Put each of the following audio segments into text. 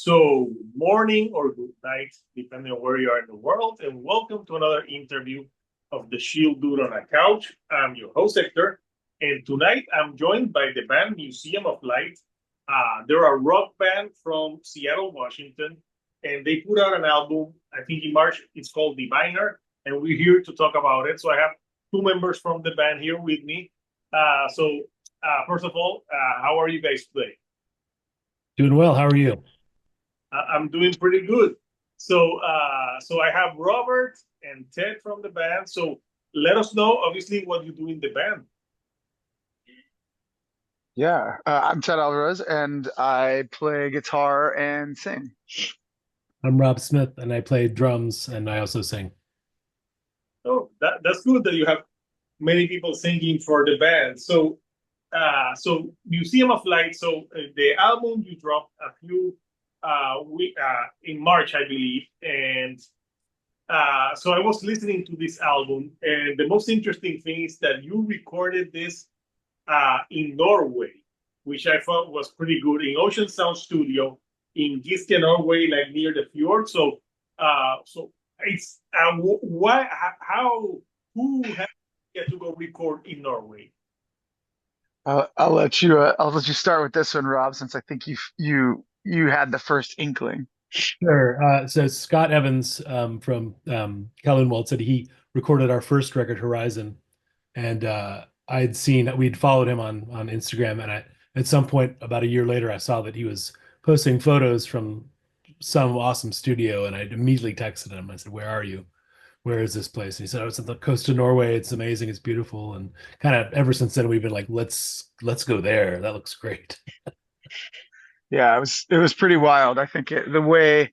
So, morning or good night, depending on where you are in the world, and welcome to another interview of the Shield Dude on a Couch. I'm your host, Hector, and tonight I'm joined by the band Museum of Light. They're a rock band from Seattle, Washington, and they put out an album, I think in March. It's called Diviner, and we're here to talk about it. So, I have two members from the band here with me. First of all, how are you guys today? Doing well. How are you? I'm doing pretty good. So I have Robert and Ted from the band. So let us know, obviously, what you do in the band. Yeah, I'm Ted Alvarez, and I play guitar and sing. I'm Rob Smith, and I play drums, and I also sing. Oh, that's good that you have many people singing for the band. So Museum of Light. So the album you dropped a few in March, I believe, and so I was listening to this album, and the most interesting thing is that you recorded this in Norway, which I thought was pretty good in Ocean Sound Studio in Giske, Norway, like near the fjord. So it's why how who had to get to go record in Norway? I'll let you start with this one, Rob, since I think you had the first inkling. Sure. So Scott Evans from Kellenwald said he recorded our first record, Horizon, and I'd seen we'd followed him on Instagram, and at some point about a year later, I saw that he was posting photos from some awesome studio, and I immediately texted him. I said, "Where are you? Where is this place?" And he said, "Oh, it's on the coast of Norway. It's amazing. It's beautiful." And kind of ever since then, we've been like, "Let's go there. That looks great." Yeah, it was pretty wild. I think the way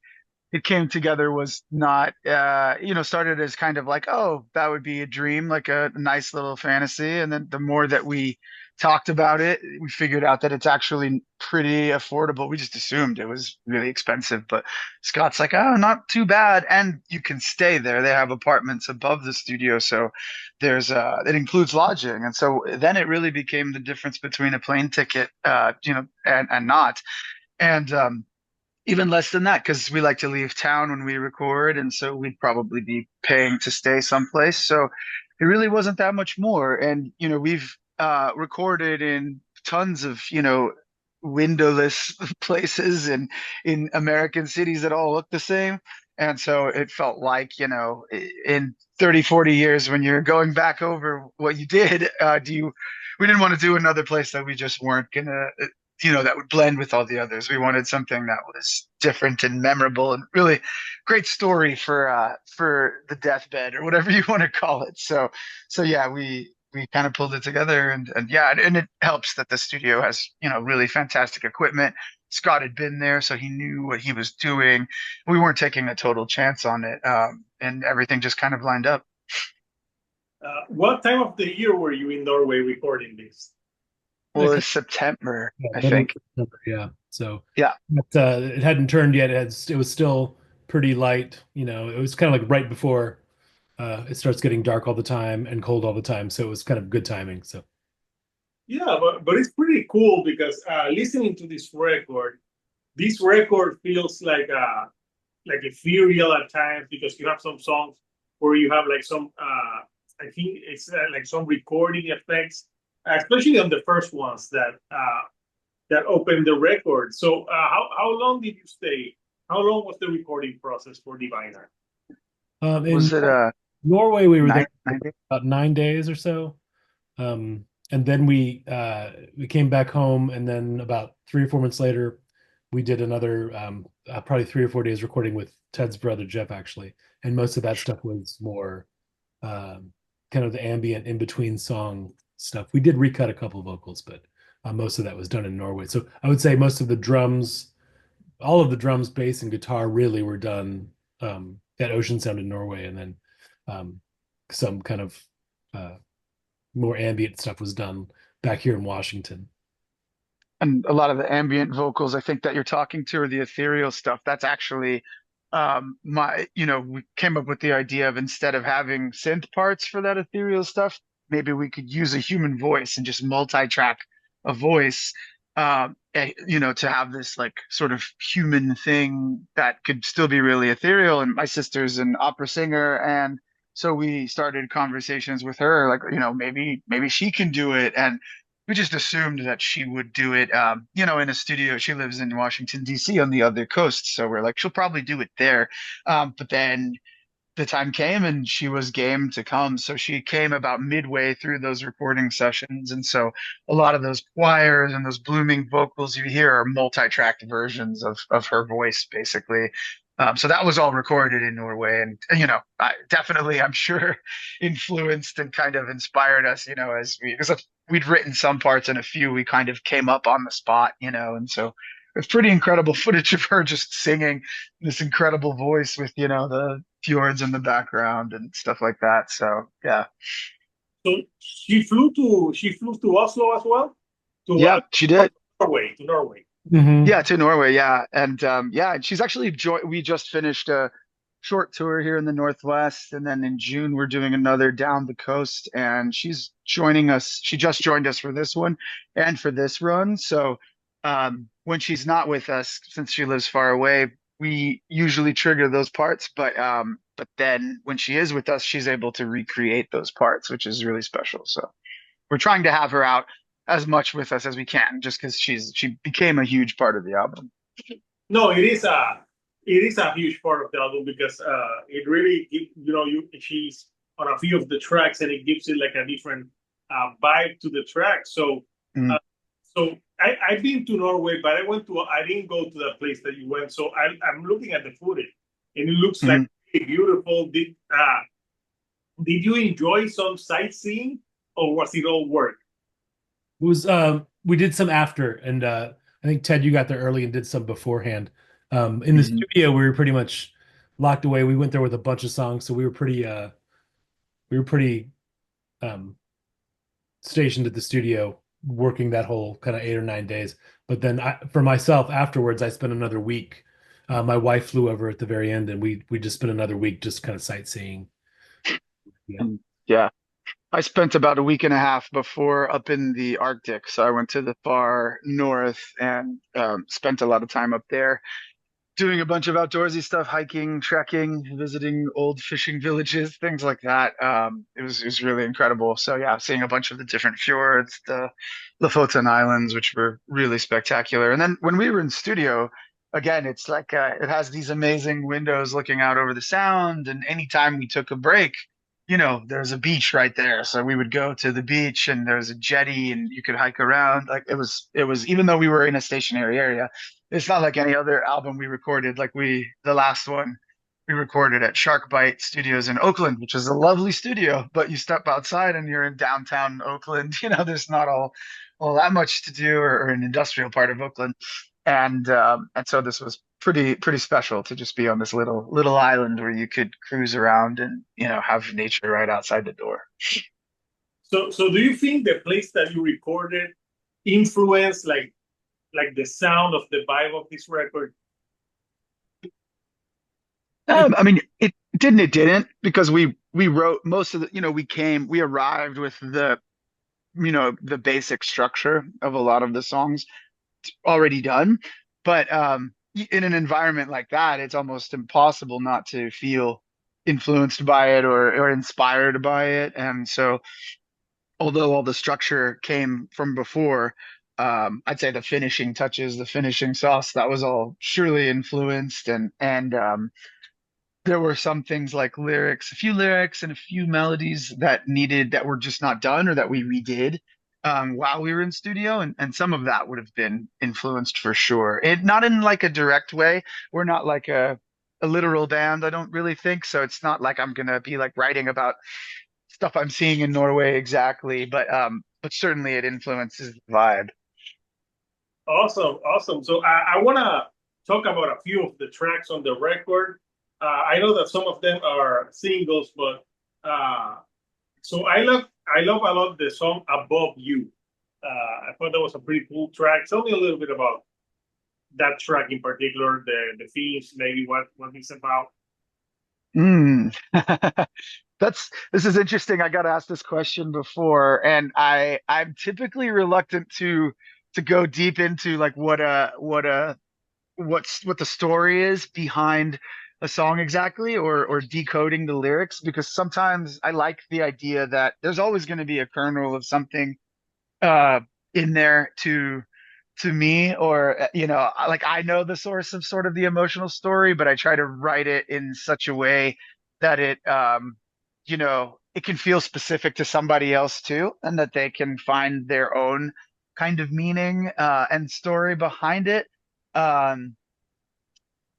it came together was not started as kind of like, oh, that would be a dream, like a nice little fantasy. And then the more that we talked about it, we figured out that it's actually pretty affordable. We just assumed it was really expensive, but Scott's like, oh, not too bad, and you can stay there. They have apartments above the studio, so there's it includes lodging. And so then it really became the difference between a plane ticket, and not. And even less than that, because we like to leave town when we record, and so we'd probably be paying to stay someplace. So it really wasn't that much more. And we've recorded in tons of windowless places and in American cities that all look the same. And so it felt like, in 30, 40 years when you're going back over what you did, we didn't want to do another place that we just weren't gonna that would blend with all the others. We wanted something that was different and memorable and really great story for the deathbed or whatever you want to call it. So yeah, we kind of pulled it together, and yeah, and it helps that the studio has, really fantastic equipment. Scott had been there, so he knew what he was doing. We weren't taking a total chance on it, and everything just kind of lined up. What time of the year were you in Norway recording this? Well, it's September, Yeah, I middle of think. September. Yeah. So Yeah. it hadn't turned yet. It was still pretty light. It was kind of like right before it starts getting dark all the time and cold all the time. So it was kind of good timing. So Yeah, but it's pretty cool because listening to this record feels like ethereal at times because you have some songs where you have like some I think it's like some recording effects, especially on the first ones that opened the record. So how long did you stay? How long was the recording process for Diviner? in Was it Norway, we were there for 90? about 9 days or so. And then we came back home, and then about 3 or 4 months later, we did another probably 3 or 4 days recording with Ted's brother Jeff, actually. And most of that stuff was more kind of the ambient in between song stuff. We did recut a couple of vocals, but most of that was done in Norway. So I would say most of the drums, all of the drums, bass, and guitar really were done at Ocean Sound in Norway, and then um, some kind of uh, more ambient stuff was done back here in Washington. And a lot of the ambient vocals I think that you're talking to, or the ethereal stuff, that's actually we came up with the idea of, instead of having synth parts for that ethereal stuff, maybe we could use a human voice and just multi-track a voice. to have this like sort of human thing that could still be really ethereal. And my sister's an opera singer, and so we started conversations with her, like, maybe she can do it. And we just assumed that she would do it, in a studio. She lives in Washington, D.C. on the other coast. So we're like, she'll probably do it there. But then the time came and she was game to come. So she came about midway through those recording sessions. And so a lot of those choirs and those blooming vocals you hear are multi-tracked versions of her voice, basically. So that was all recorded in Norway. And, definitely, I'm sure, influenced and kind of inspired us, because we'd written some parts and a few we kind of came up on the spot, and so it's pretty incredible footage of her just singing this incredible voice with, the fjords in the background and stuff like that. So yeah. So she flew to Oslo as well, to Yeah, she did. Norway, to Norway. Yeah, Mhm. to Norway, yeah. And and she's actually we just finished a short tour here in the Northwest, and then in June we're doing another down the coast, and she's joining us. She just joined us for this one and for this run. So when she's not with us, since she lives far away, we usually trigger those parts, but then when she is with us, she's able to recreate those parts, which is really special. So we're trying to have her out as much with us as we can, just because she became a huge part of the album. No, it is a huge part of the album because it really she's on a few of the tracks and it gives it like a different vibe to the track. So Mm, uh, so I've been to Norway, but I didn't go to the place that you went. So I'm looking at the footage and it looks like mm. really beautiful. Did you enjoy some sightseeing or was it all work? It was we did some after, and I think Ted, you got there early and did some beforehand. In the Mhm. studio, we were pretty much locked away. We went there with a bunch of songs, so we were pretty um stationed at the studio working that whole kind of 8 or 9 days. But then for myself afterwards, I spent another week. My wife flew over at the very end, and we just spent another week just kind of sightseeing. Yeah. And yeah, I spent about a week and a half before up in the Arctic. So I went to the far north and spent a lot of time up there doing a bunch of outdoorsy stuff, hiking, trekking, visiting old fishing villages, things like that. It was really incredible. So yeah, seeing a bunch of the different fjords, the Lofoten Islands, which were really spectacular. And then when we were in studio, again, it's like it has these amazing windows looking out over the sound. And anytime we took a break, there's a beach right there. So we would go to the beach and there's a jetty and you could hike around. Like it was even though we were in a stationary area, it's not like any other album we recorded. Like the last one we recorded at Sharkbite Studios in Oakland, which is a lovely studio, but you step outside and you're in downtown Oakland. There's not all that much to do, or an industrial part of Oakland. And so this was pretty special to just be on this little island where you could cruise around and, have nature right outside the door. So do you think the place that you recorded influenced like the sound of the vibe of this record? I mean, it didn't, because we wrote most of the, we arrived with the basic structure of a lot of the songs already done. But in an environment like that, it's almost impossible not to feel influenced by it, or inspired by it. And so, although all the structure came from before, I'd say the finishing touches, the finishing sauce, that was all surely influenced. And there were some things like a few lyrics and a few melodies that were just not done, or that we redid while we were in studio, and some of that would have been influenced for sure. Not in like a direct way. We're not like a literal band, I don't really think so. It's not like I'm gonna be like writing about stuff I'm seeing in Norway exactly, but certainly it influences the vibe. Awesome, awesome. So I want to talk about a few of the tracks on the record. I know that some of them are singles, but so I love a lot the song "Above You." I thought that was a pretty cool track. Tell me a little bit about that track in particular, the themes, maybe what it's about. Mm. This is interesting. I got asked this question before, and I'm typically reluctant to to go deep into like what the story is behind a song exactly, or decoding the lyrics, because sometimes I like the idea that there's always going to be a kernel of something uh in there to me, or like I know the source of sort of the emotional story, but I try to write it in such a way that it can feel specific to somebody else too, and that they can find their own kind of meaning and story behind it. um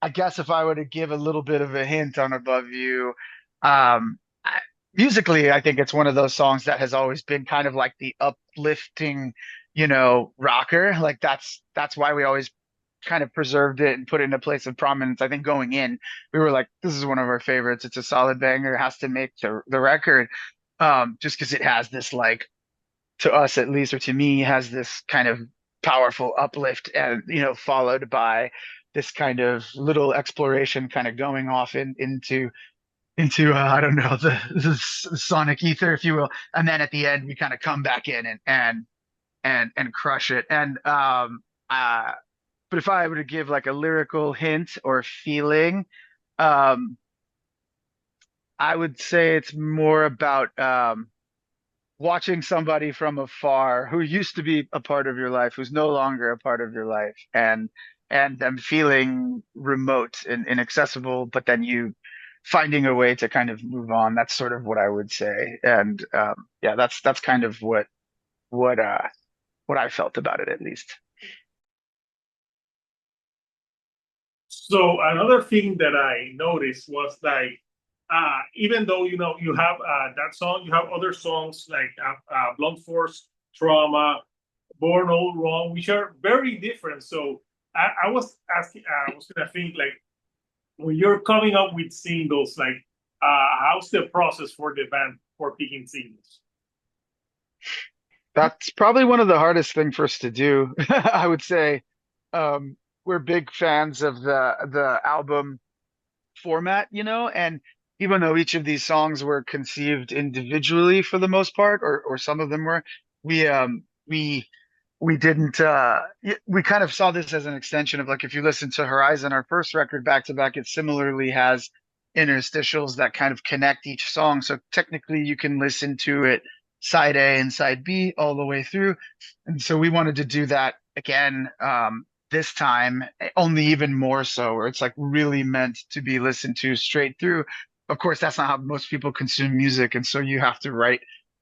I guess if I were to give a little bit of a hint on Above You, musically, I think it's one of those songs that has always been kind of like the uplifting, rocker. Like that's why we always kind of preserved it and put it in a place of prominence. I think going in, we were like, this is one of our favorites. It's a solid banger. It has to make the record. Just because it has this, like, to us at least, or to me, has this kind of powerful uplift, and followed by this kind of little exploration kind of going off into I don't know, the sonic ether, if you will, and then at the end we kind of come back in and crush it. And but if I were to give like a lyrical hint or feeling, um I would say it's more about watching somebody from afar who used to be a part of your life, who's no longer a part of your life, and them feeling remote and inaccessible, but then you finding a way to kind of move on. That's sort of what I would say. And yeah, that's kind of what uh what I felt about it, at least. So another thing that I noticed was like, even though you have that song, you have other songs like Blunt Force Trauma, Born All Wrong, which are very different. So I was asking, I was gonna think like, when you're coming up with singles, like how's the process for the band for picking singles? That's probably one of the hardest thing for us to do. I would say we're big fans of the album format, and even though each of these songs were conceived individually for the most part, or some of them were, we we didn't we kind of saw this as an extension of, like, if you listen to Horizon, our first record, back to back, it similarly has interstitials that kind of connect each song. So technically you can listen to it side A and side B all the way through. And so we wanted to do that again, this time, only even more so, where it's like really meant to be listened to straight through. Of course, that's not how most people consume music, and so you have to write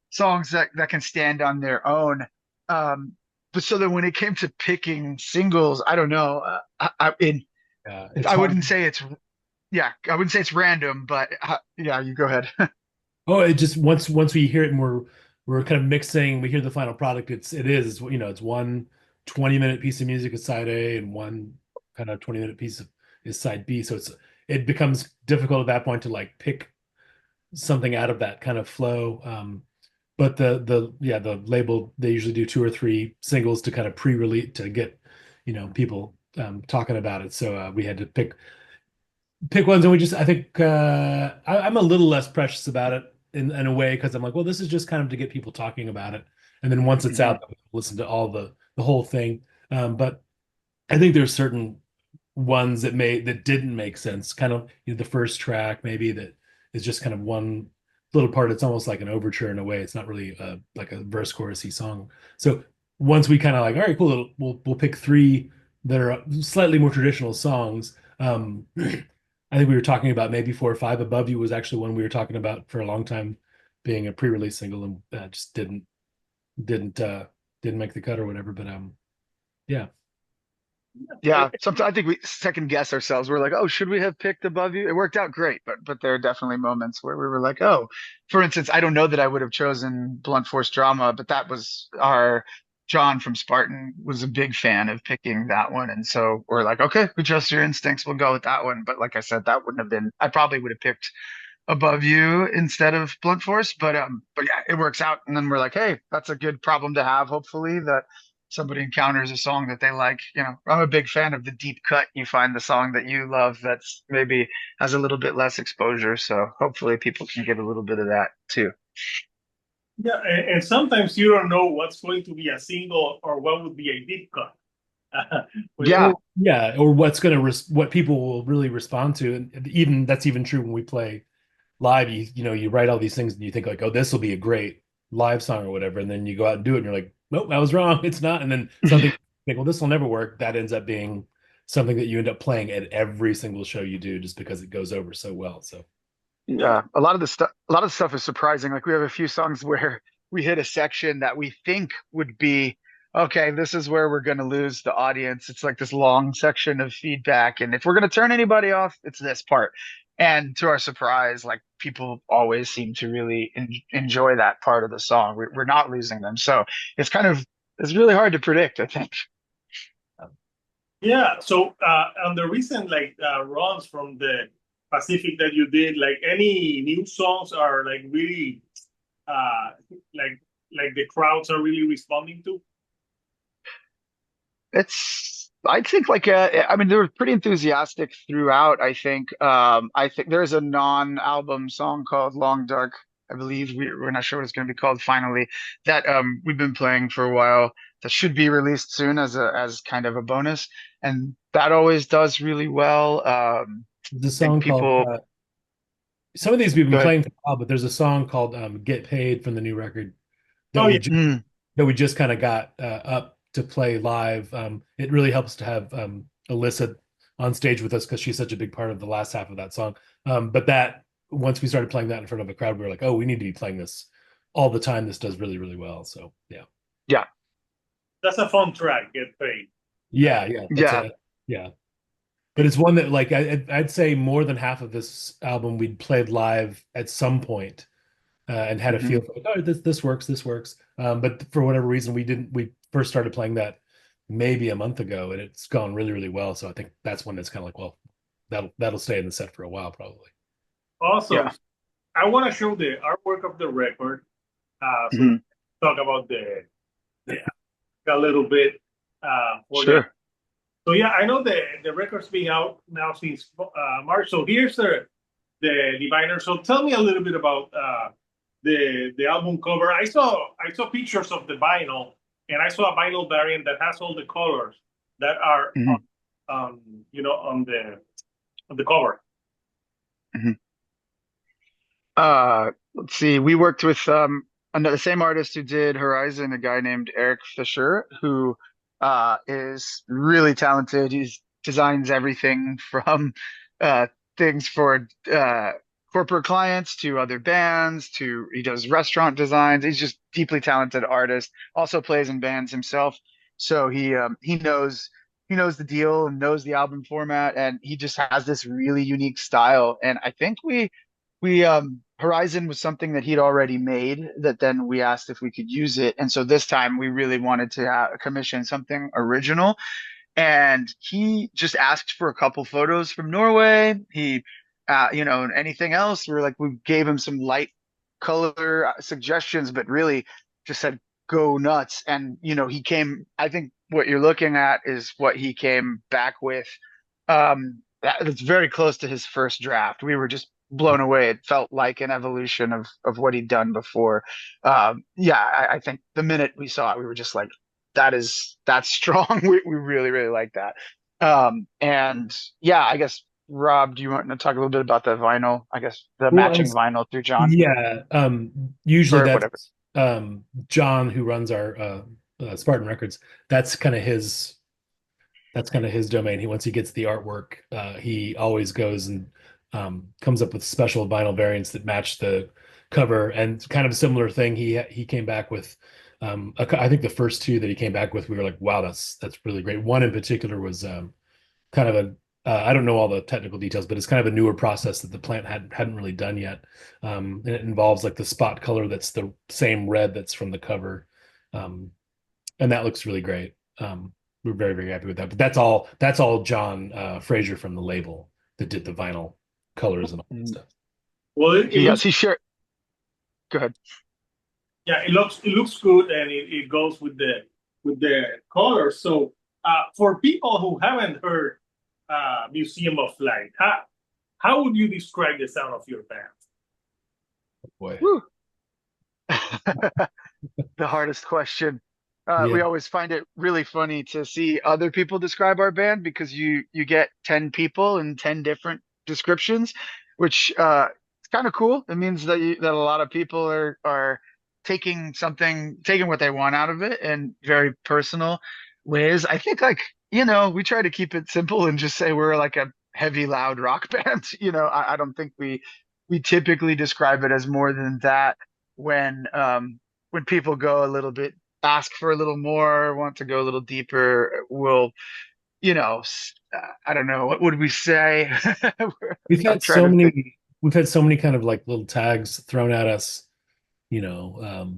songs that can stand on their own. Um, but so that when it came to picking singles, I don't know. It's I hard. wouldn't say it's yeah, I wouldn't say it's random, but yeah, you go ahead. Oh, it just once we hear it and we're kind of mixing, we hear the final product. It's one 20-minute piece of music is side A, and one kind of 20-minute piece is side B. So it becomes difficult at that point to like pick something out of that kind of flow. But the label, they usually do two or three singles to kind of pre-release to get people talking about it. So we had to pick ones, and I think I'm a little less precious about it in a way, because I'm like, well, this is just kind of to get people talking about it, and then once it's Mhm. out, listen to all the whole thing. But I think there's certain ones that didn't make sense. Kind of, the first track maybe that is just kind of one little part. It's almost like an overture in a way. It's not really like a verse chorusy song. So once we kind of like, all right, cool, we'll pick three that are slightly more traditional songs. I think we were talking about maybe four or five. Above You was actually one we were talking about for a long time, being a pre-release single, and just didn't didn't make the cut or whatever. But yeah. Yeah, sometimes I think we second guess ourselves. We're like, oh, should we have picked Above You? It worked out great, but there are definitely moments where we were like, oh, for instance, I don't know that I would have chosen Blunt Force Drama, but that was our John from Spartan was a big fan of picking that one, and so we're like, okay, we trust your instincts, we'll go with that one. But like I said, that wouldn't have been. I probably would have picked Above You instead of Blunt Force, but yeah, it works out. And then we're like, hey, that's a good problem to have. Hopefully that somebody encounters a song that they like. I'm a big fan of the deep cut. You find the song that you love that's maybe has a little bit less exposure. So hopefully people can get a little bit of that too. Yeah, and sometimes you don't know what's going to be a single or what would be a deep cut. Yeah. Or yeah, or what's going to what people will really respond to, and even that's even true when we play live. You write all these things and you think like, oh, this will be a great live song or whatever, and then you go out and do it, and you're like, nope, I was wrong. It's not. And then something you think, well, this will never work. That ends up being something that you end up playing at every single show you do, just because it goes over so well. So Yeah, a lot of the stuff is surprising. Like we have a few songs where we hit a section that we think would be okay, this is where we're going to lose the audience. It's like this long section of feedback, and if we're going to turn anybody off, it's this part. And to our surprise, like people always seem to really enjoy that part of the song. We're not losing them, so it's really hard to predict, I think. Yeah. So on the recent runs from the Pacific that you did, like any new songs are like really uh like the crowds are really responding to? I think I mean, they were pretty enthusiastic throughout. I think there's a non-album song called Long Dark. I believe we're not sure what it's going to be called finally, that we've been playing for a while, that should be released soon as kind of a bonus. And that always does really well. the I think song called people some of these we've been good. playing for a while, but there's a song called "Get Paid" from the new record that Oh yeah. Mm, that we just kind of got up to play live. It really helps to have Alyssa on stage with us because she's such a big part of the last half of that song. But that once we started playing that in front of a crowd, we were like, oh, we need to be playing this all the time. This does really, really well. So yeah, yeah, That's a fun track, Get Paid. yeah, yeah. That's yeah. a yeah. But it's one that like I'd say more than half of this album we'd played live at some point and had a feel Mhm. for like, oh, this works, this works. But for whatever reason, we didn't. We first started playing that maybe a month ago, and it's gone really, really well. So I think that's when it's kind of like, well, that'll stay in the set for a while, probably. Awesome. Yeah. I want to show the artwork of the record. So Mhm. talk about a little bit for the. Sure. So yeah, I know the record's been out now since March. So here's the diviner. So tell me a little bit about the album cover. I saw pictures of the vinyl, and I saw a vinyl variant that has all the colors that are Mhm. on the cover. Mhm. Let's see. We worked with the same artist who did Horizon, a guy named Eric Fisher, who is really talented. He designs everything from uh, things for corporate clients to other bands to he does restaurant designs. He's just deeply talented artist. Also plays in bands himself, so he knows the deal and knows the album format, and he just has this really unique style. And I think we Horizon was something that he'd already made that then we asked if we could use it. And so this time we really wanted to commission something original. And he just asked for a couple photos from Norway. And anything else. We gave him some light color suggestions, but really just said go nuts. And I think what you're looking at is what he came back with. That's very close to his first draft. We were just blown away. It felt like an evolution of what he'd done before. Yeah, I think the minute we saw it, we were just like, that's strong. We really, really like that. And yeah, I guess Rob, do you want to talk a little bit about the vinyl? I guess the Well, matching vinyl through John yeah. Usually or whatever. that's John who runs our Spartan Records. That's kind of his. That's kind of his domain. He once he gets the artwork, he always goes and comes up with special vinyl variants that match the cover. And kind of a similar thing, he came back with. I think the first two that he came back with, we were like, wow, that's really great. One in particular was kind of a I don't know all the technical details, but it's kind of a newer process that the plant hadn't really done yet. And it involves like the spot color that's the same red that's from the cover, um, and that looks really great. We're very, very happy with that. But that's all John Fraser from the label that did the vinyl colors and all that Mm. stuff. Well, it looks He shared. Go ahead. yeah, it looks good, and it goes with the colors. So for people who haven't heard Museum of Light, how would you describe the sound of your band? Boy, Woo. The hardest question. Yeah. We always find it really funny to see other people describe our band because you get 10 people and 10 different descriptions, which it's kind of cool. It means that that a lot of people are taking what they want out of it in very personal ways. I think like, we try to keep it simple and just say we're like a heavy, loud rock band. I don't think we typically describe it as more than that when people go a little bit, ask for a little more, want to go a little deeper, we'll, I don't know, what would we say? We've I'm had trying so to think. many we've had so many kind of like little tags thrown at us, you know,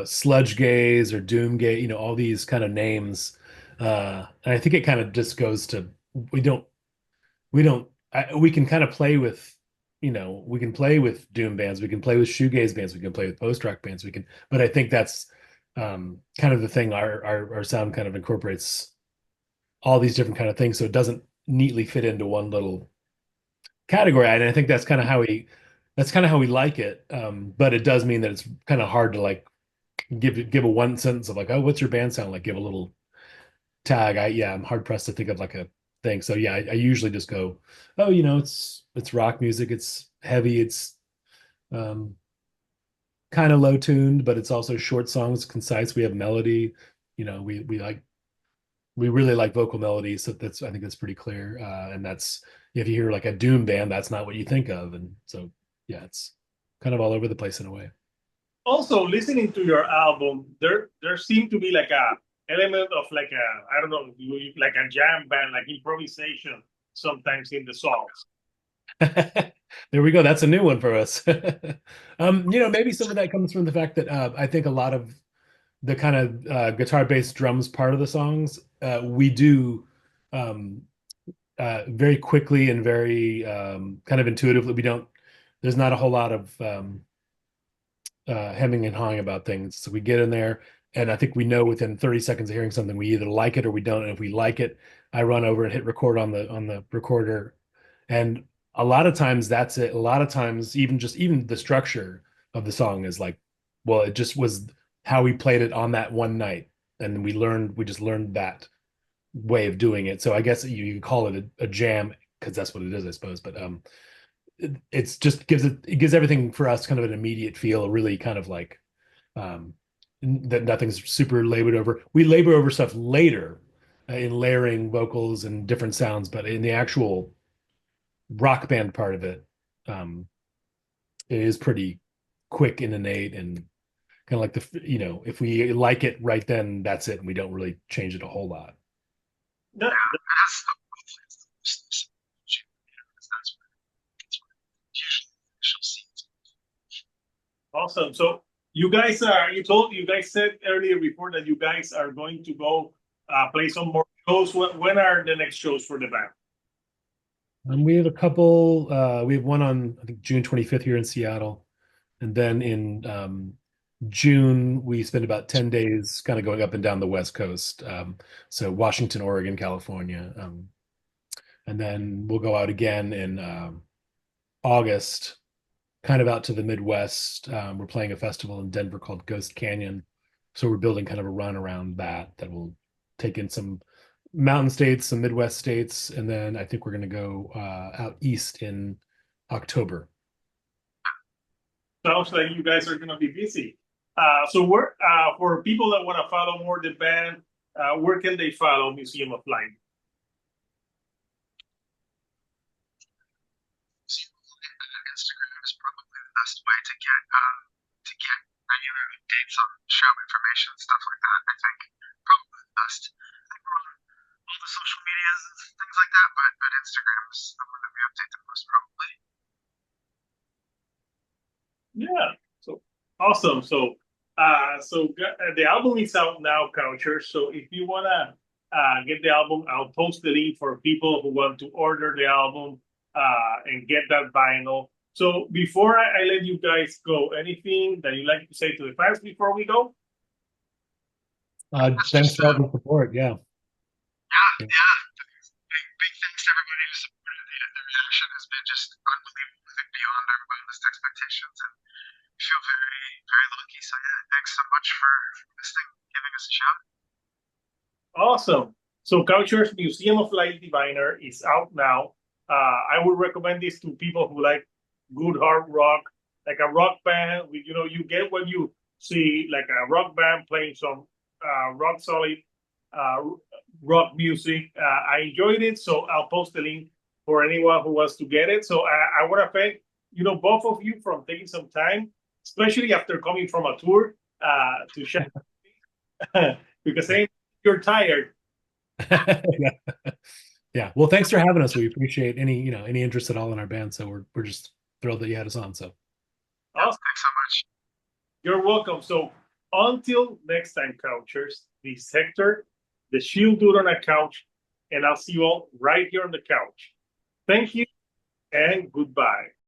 sludge gaze or doom gaze, all these kind of names. And I think it kind of just goes to we don't we can kind of play with, we can play with doom bands, we can play with shoegaze bands, we can play with post rock bands, but I think that's kind of the thing. Our sound kind of incorporates all these different kind of things, so it doesn't neatly fit into one little category. And I think that's kind of how we like it. But it does mean that it's kind of hard to like give a one sentence of like, oh, what's your band sound like? Give a little tag. I'm hard pressed to think of like a thing. So yeah, I usually just go, oh, it's rock music, it's heavy, it's um kind of low tuned, but it's also short songs, concise. We have melody. We really like vocal melody, so I think that's pretty clear. And that's if you hear like a doom band, that's not what you think of. And so yeah, it's kind of all over the place in a way. Also, listening to your album, there seemed to be like a element of like a, I don't know, like a jam band, like improvisation sometimes in the songs. There we go. That's a new one for us. Maybe some of that comes from the fact that I think a lot of the kind of guitar bass drums part of the songs we do um, very quickly and very kind of intuitively. There's not a whole lot of hemming and hawing about things. So we get in there, and I think we know within 30 seconds of hearing something, we either like it or we don't. And if we like it, I run over and hit record on the recorder. And a lot of times that's it. A lot of times, even the structure of the song is like, well, it just was how we played it on that one night. And we just learned that way of doing it. So I guess you call it a jam because that's what it is, I suppose. But it's just it gives everything for us kind of an immediate feel, really kind of like um, that nothing's super labored over. We labor over stuff later in layering vocals and different sounds, but in the actual rock band part of it, um, it is pretty quick and innate and kind of like if we like it right then, that's it, and we don't really change it a whole lot. No, awesome. So you guys said earlier before that you guys are going to go play some more shows. When are the next shows for the band? We have a couple. We have one on I think June 25th here in Seattle, and then in June we spend about 10 days kind of going up and down the West Coast. So Washington, Oregon, California, and then we'll go out again in August, kind of out to the Midwest. We're playing a festival in Denver called Ghost Canyon, so we're building kind of a run around that will take in some mountain states, some Midwest states, and then I think we're going to go out east in October. Sounds like you guys are going to be busy. So for people that want to follow more the band, where can they follow Museum of Light? Instagram is probably the best way to get regular updates on show information and stuff like that. I think probably the best. I think we're on all the social medias and things like that, but Instagram is the one that we update the most probably. Yeah. So awesome. The album is out now, Couchers. So if you wanna get the album, I'll post the link for people who want to order the album and get that vinyl. So before I let you guys go, anything that you like to say to the fans before we go? Thanks for all the support. Yeah. Yeah. Big thanks to everybody who supported. The reaction has been just unbelievable. I think beyond our wildest expectations, and we feel very, very lucky. So yeah, thanks so much for listening, giving us a shout. Awesome. So Couchers Museum of Light Diviner is out now. I would recommend this to people who like good hard rock, like a rock band. You get what you see, like a rock band playing some rock solid uh, rock music. I enjoyed it, so I'll post the link for anyone who wants to get it. So I want to thank both of you from taking some time, especially after coming from a tour to share because you're tired. Yeah. Yeah. Well, thanks for having us. We appreciate any interest at all in our band. So we're just thrilled that you had us on. So Awesome. Thanks so much. You're welcome. So until next time, Couchers, this is Hector, the Shield Dude on a couch, and I'll see you all right here on the couch. Thank you and goodbye.